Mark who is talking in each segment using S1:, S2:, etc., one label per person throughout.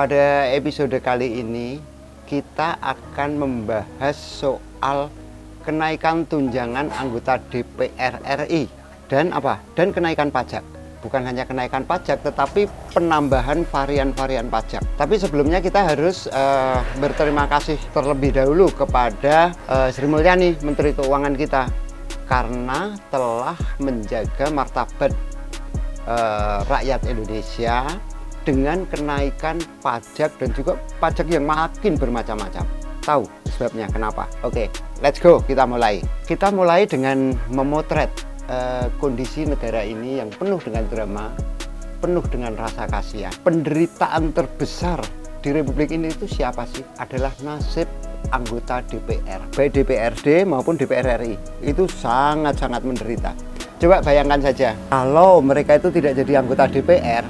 S1: Pada episode kali ini kita akan membahas soal kenaikan tunjangan anggota DPR RI dan kenaikan pajak. Bukan hanya kenaikan pajak tetapi penambahan varian-varian pajak. Tapi sebelumnya kita harus berterima kasih terlebih dahulu kepada Sri Mulyani, Menteri Keuangan kita, karena telah menjaga martabat rakyat Indonesia dengan kenaikan pajak dan juga pajak yang makin bermacam-macam. Tahu sebabnya kenapa? Oke, let's go, kita mulai. Kita mulai dengan memotret kondisi negara ini yang penuh dengan drama, penuh dengan rasa kasihan. Penderitaan terbesar di Republik ini itu siapa sih? Adalah nasib anggota DPR, baik DPRD maupun DPR RI. Itu sangat-sangat menderita. Coba bayangkan saja, kalau mereka itu tidak jadi anggota DPR,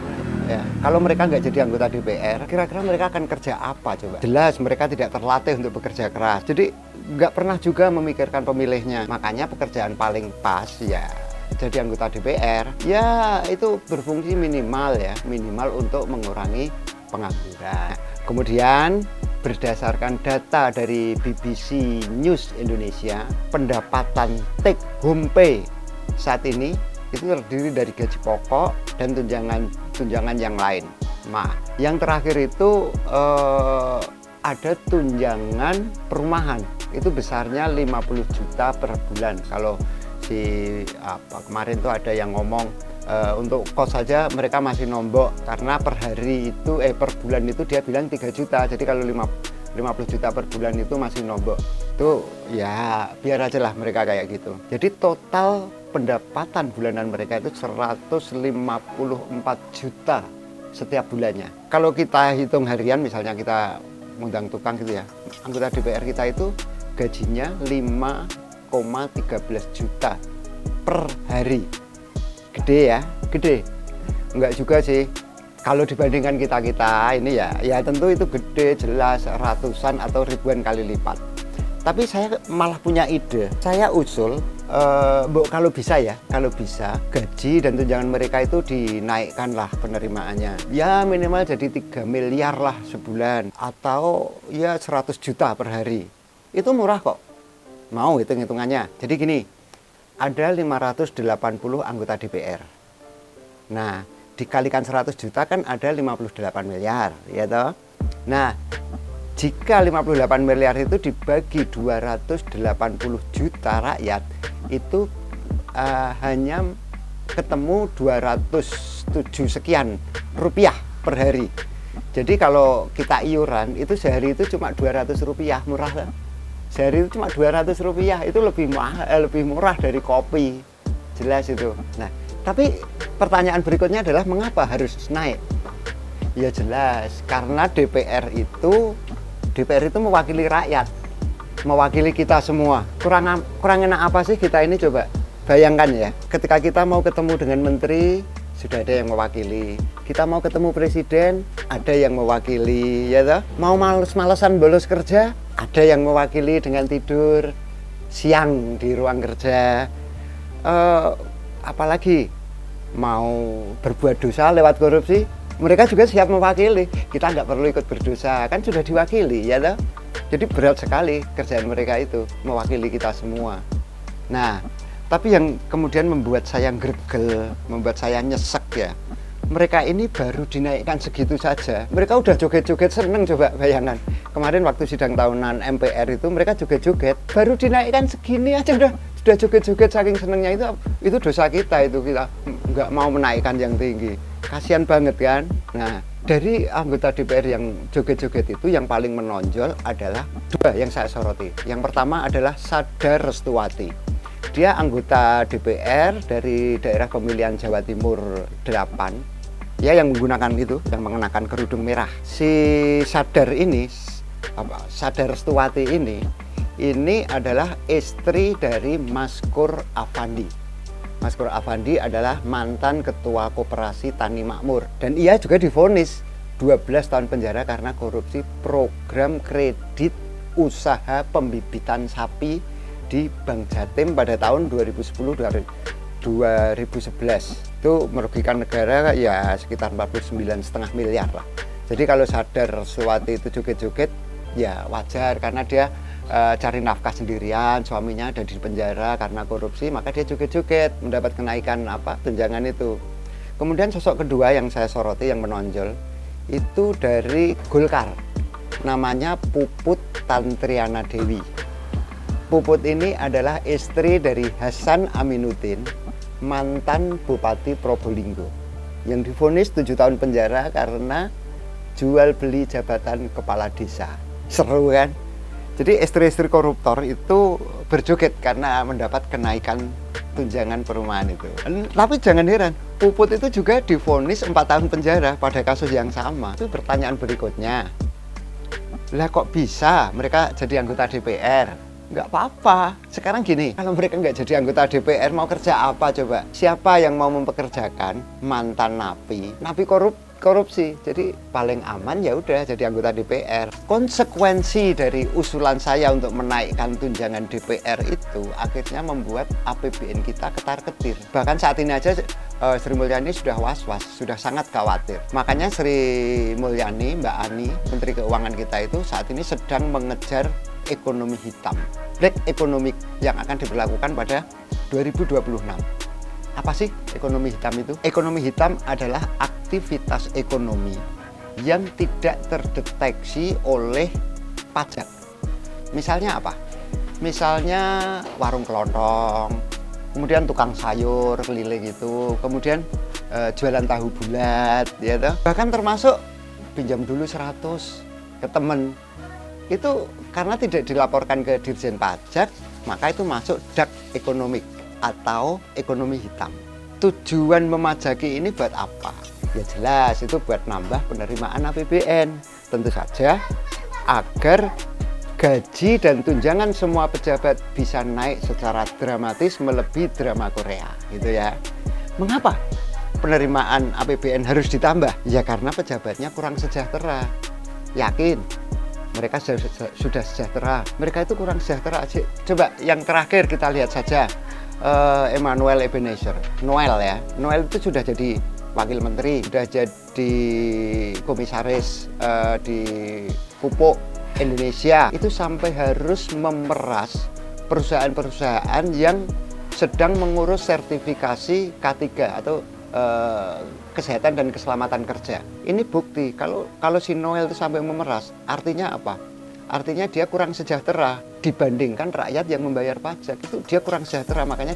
S1: ya, kalau mereka nggak jadi anggota DPR, kira-kira mereka akan kerja apa coba? Jelas mereka tidak terlatih untuk bekerja keras. Jadi nggak pernah juga memikirkan pemilihnya. Makanya pekerjaan paling pas ya jadi anggota DPR. Ya itu berfungsi minimal untuk mengurangi pengangguran. Kemudian berdasarkan data dari BBC News Indonesia, pendapatan take home pay saat ini itu terdiri dari gaji pokok dan tunjangan yang lain. Nah, yang terakhir itu ada tunjangan perumahan. Itu besarnya 50 juta per bulan. Kalau kemarin tuh ada yang ngomong untuk kos saja mereka masih nombok karena per bulan itu dia bilang 3 juta. Jadi kalau 50 juta per bulan itu masih nombok. Itu ya biar aja lah mereka kayak gitu. Jadi total pendapatan bulanan mereka itu 154 juta setiap bulannya. Kalau kita hitung harian, misalnya kita ngundang tukang gitu ya, anggota DPR kita itu gajinya 5,13 juta per hari. Gede ya, gede. Enggak juga sih. Kalau dibandingkan kita ini ya tentu itu gede, jelas ratusan atau ribuan kali lipat. Tapi saya malah punya ide. Saya usul kalau bisa gaji dan tunjangan mereka itu dinaikkan lah penerimaannya. Ya minimal jadi 3 miliar lah sebulan atau ya 100 juta per hari. Itu murah kok. Mau hitung-hitungannya. Jadi gini, ada 580 anggota DPR. Nah, dikalikan 100 juta kan ada 58 miliar, ya toh? Nah, jika 58 miliar itu dibagi 280 juta rakyat, itu hanya ketemu 207 sekian rupiah per hari. Jadi kalau kita iuran itu sehari itu cuma 200 rupiah, murah lah. Sehari itu cuma 200 rupiah, itu lebih murah dari kopi. Jelas itu. Nah, tapi pertanyaan berikutnya adalah mengapa harus naik? Ya jelas, karena DPR itu mewakili rakyat, mewakili kita semua. Kurang enak apa sih kita ini, coba bayangkan ya, ketika kita mau ketemu dengan menteri sudah ada yang mewakili, kita mau ketemu presiden ada yang mewakili, ya toh? Mau males-malesan bolos kerja ada yang mewakili dengan tidur siang di ruang kerja. Apalagi mau berbuat dosa lewat korupsi, mereka juga siap mewakili. Kita nggak perlu ikut berdosa, kan sudah diwakili, ya toh? Jadi berat sekali kerjaan mereka itu, mewakili kita semua. Nah, tapi yang kemudian membuat saya greget, membuat saya nyesek ya, mereka ini baru dinaikkan segitu saja. Mereka udah joget-joget seneng, coba bayangkan. Kemarin waktu sidang tahunan MPR itu mereka joget-joget, baru dinaikkan segini aja sudah joget-joget saking senengnya. Itu dosa kita, itu kita nggak mau menaikkan yang tinggi. Kasihan banget kan. Nah, dari anggota DPR yang joget-joget itu yang paling menonjol adalah dua yang saya soroti. Yang pertama adalah Sadar Restuwati. Dia anggota DPR dari daerah pemilihan Jawa Timur 8, ya, yang menggunakan itu, yang mengenakan kerudung merah. Si Sadar Restuwati ini adalah istri dari Maskur Afandi. Maskur Afandi adalah mantan ketua Koperasi Tani Makmur, dan ia juga divonis 12 tahun penjara karena korupsi program kredit usaha pembibitan sapi di Bank Jatim pada tahun 2010-2011. Itu merugikan negara ya sekitar 49,5 miliar lah. Jadi kalau sadar Suwati itu joget-joget, ya wajar karena dia cari nafkah sendirian, suaminya ada di penjara karena korupsi, maka dia joget-joget mendapat kenaikan tunjangan itu. Kemudian sosok kedua yang saya soroti yang menonjol itu dari Golkar, namanya Puput Tantriana Dewi. Puput ini adalah istri dari Hasan Aminuddin, mantan Bupati Probolinggo, yang divonis 7 tahun penjara karena jual beli jabatan kepala desa. Seru kan? Jadi istri-istri koruptor itu berjoget karena mendapat kenaikan tunjangan perumahan itu. Tapi jangan heran, Puput itu juga divonis 4 tahun penjara pada kasus yang sama. Itu pertanyaan berikutnya, lah kok bisa mereka jadi anggota DPR? Nggak apa-apa. Sekarang gini, kalau mereka nggak jadi anggota DPR, mau kerja apa coba? Siapa yang mau mempekerjakan mantan napi korupsi? Jadi paling aman ya udah jadi anggota DPR. Konsekuensi dari usulan saya untuk menaikkan tunjangan DPR itu akhirnya membuat APBN kita ketar-ketir. Bahkan saat ini aja Sri Mulyani sudah was-was, sudah sangat khawatir. Makanya Sri Mulyani, Mbak Ani, Menteri Keuangan kita itu saat ini sedang mengejar ekonomi hitam, black economic, yang akan diberlakukan pada 2026. Apa sih ekonomi hitam itu? Ekonomi hitam adalah aktivitas ekonomi yang tidak terdeteksi oleh pajak. Misalnya apa? Misalnya warung kelontong, kemudian tukang sayur keliling itu, kemudian jualan tahu bulat, ya toh. Bahkan termasuk pinjam dulu 100 ke temen. Itu karena tidak dilaporkan ke Dirjen Pajak, maka itu masuk dark economic atau ekonomi hitam. Tujuan memajaki ini buat apa? Ya jelas itu buat nambah penerimaan APBN. Tentu saja agar gaji dan tunjangan semua pejabat bisa naik secara dramatis melebihi drama Korea, gitu ya. Mengapa penerimaan APBN harus ditambah? Ya karena pejabatnya kurang sejahtera. Yakin mereka sudah sejahtera, mereka itu kurang sejahtera. Coba yang terakhir kita lihat saja, Emmanuel Ebenezer, Noel ya. Noel itu sudah jadi wakil menteri, sudah jadi komisaris di Pupuk Indonesia. Itu sampai harus memeras perusahaan-perusahaan yang sedang mengurus sertifikasi K3 atau kesehatan dan keselamatan kerja. Ini bukti kalau si Noel itu sampai memeras, artinya apa? Artinya dia kurang sejahtera dibandingkan rakyat yang membayar pajak. Itu dia kurang sejahtera, makanya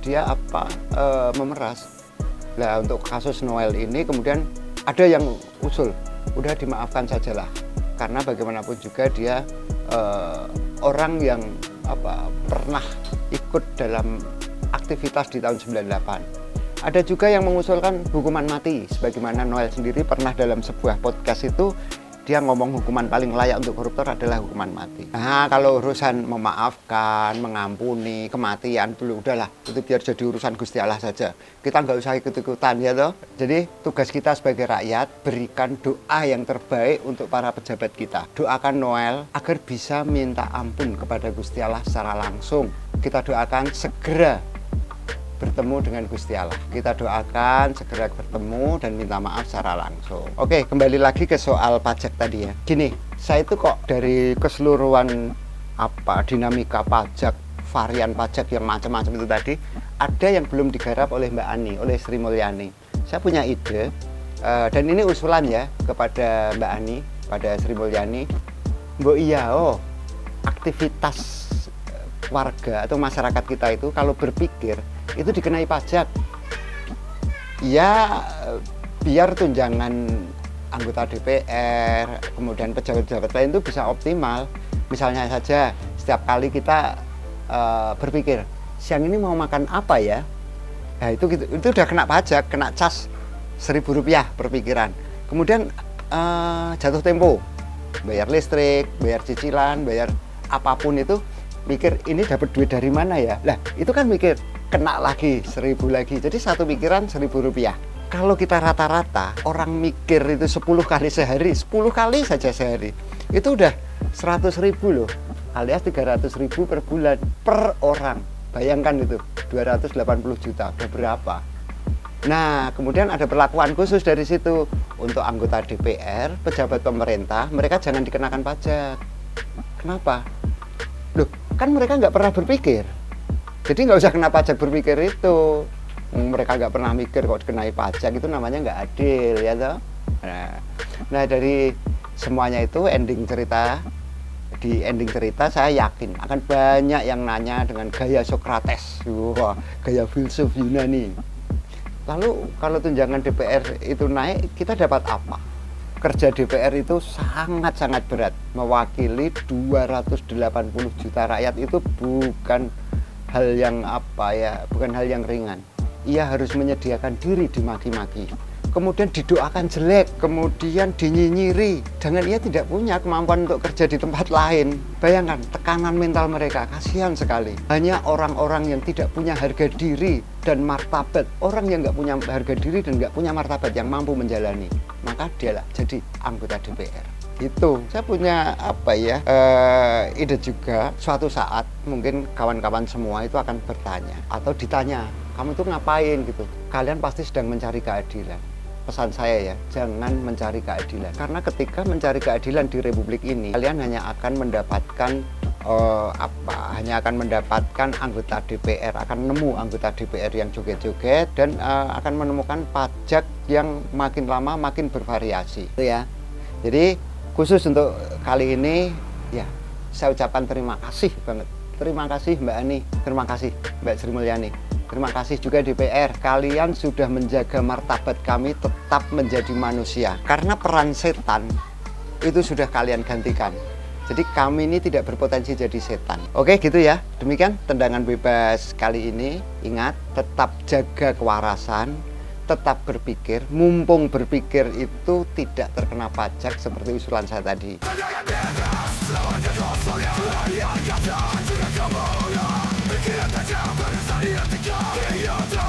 S1: dia memeras. Nah, untuk kasus Noel ini kemudian ada yang usul, udah dimaafkan sajalah, karena bagaimanapun juga dia orang yang pernah ikut dalam aktivitas di tahun 98. Ada juga yang mengusulkan hukuman mati, sebagaimana Noel sendiri pernah dalam sebuah podcast itu dia ngomong hukuman paling layak untuk koruptor adalah hukuman mati. Nah, kalau urusan memaafkan, mengampuni, kematian dulu udahlah, itu biar jadi urusan Gusti Allah saja. Kita nggak usah ikut-ikutan ya toh. Jadi tugas kita sebagai rakyat berikan doa yang terbaik untuk para pejabat kita. Doakan Noel agar bisa minta ampun kepada Gusti Allah secara langsung. Kita doakan segera bertemu dengan Gusti Allah. Kita doakan segera bertemu dan minta maaf secara langsung. Oke, kembali lagi ke soal pajak tadi ya. Gini, saya itu kok dari keseluruhan dinamika pajak, varian pajak yang macam-macam itu tadi, ada yang belum digarap oleh Mbak Ani, oleh Sri Mulyani. Saya punya ide, dan ini usulan ya kepada Mbak Ani, pada Sri Mulyani. Aktivitas warga atau masyarakat kita itu kalau berpikir itu dikenai pajak ya, biar tunjangan anggota DPR kemudian pejabat-pejabat lain itu bisa optimal. Misalnya saja setiap kali kita berpikir siang ini mau makan apa ya, nah itu udah kena pajak, kena cas Rp1.000 per pikiran. Kemudian jatuh tempo, bayar listrik, bayar cicilan, bayar apapun itu, mikir ini dapat duit dari mana ya. Lah itu kan mikir kena lagi 1.000 lagi, jadi satu pikiran Rp1.000. Kalau kita rata-rata orang mikir itu 10 kali sehari, 10 kali saja sehari, itu udah 100.000 loh, alias 300.000 per bulan per orang. Bayangkan itu 280 juta, udah berapa? Nah, kemudian ada perlakuan khusus dari situ. Untuk anggota DPR, pejabat pemerintah, mereka jangan dikenakan pajak. Kenapa? Loh, kan mereka nggak pernah berpikir. Jadi nggak usah kena pajak berpikir itu. Mereka nggak pernah mikir kok dikenai pajak, itu namanya nggak adil, ya toh. Nah, dari semuanya itu di ending cerita saya yakin akan banyak yang nanya dengan gaya Sokrates, wah, gaya filsuf Yunani. Lalu kalau tunjangan DPR itu naik, kita dapat apa? Kerja DPR itu sangat-sangat berat, mewakili 280 juta rakyat. Itu bukan hal yang bukan hal yang ringan. Ia harus menyediakan diri dimaki-maki, kemudian didoakan jelek, kemudian dinyinyiri, dengan ia tidak punya kemampuan untuk kerja di tempat lain. Bayangkan tekanan mental mereka, kasihan sekali. Hanya orang-orang yang tidak punya harga diri dan martabat, orang yang nggak punya harga diri dan nggak punya martabat yang mampu menjalani, maka dialah jadi anggota DPR. Itu saya punya ide juga, suatu saat mungkin kawan-kawan semua itu akan bertanya atau ditanya, kamu tuh ngapain gitu, kalian pasti sedang mencari keadilan. Pesan saya ya, jangan mencari keadilan, karena ketika mencari keadilan di republik ini, kalian hanya akan mendapatkan anggota DPR, akan nemu anggota DPR yang joget-joget, dan akan menemukan pajak yang makin lama makin bervariasi, itu ya. Jadi khusus untuk kali ini ya, saya ucapkan terima kasih banget. Terima kasih Mbak Ani, terima kasih Mbak Sri Mulyani, terima kasih juga DPR. Kalian sudah menjaga martabat kami tetap menjadi manusia, karena peran setan itu sudah kalian gantikan. Jadi kami ini tidak berpotensi jadi setan. Oke, gitu ya. Demikian tendangan bebas kali ini. Ingat, tetap jaga kewarasan, tetap berpikir. Mumpung berpikir itu tidak terkena pajak seperti usulan saya tadi. Kita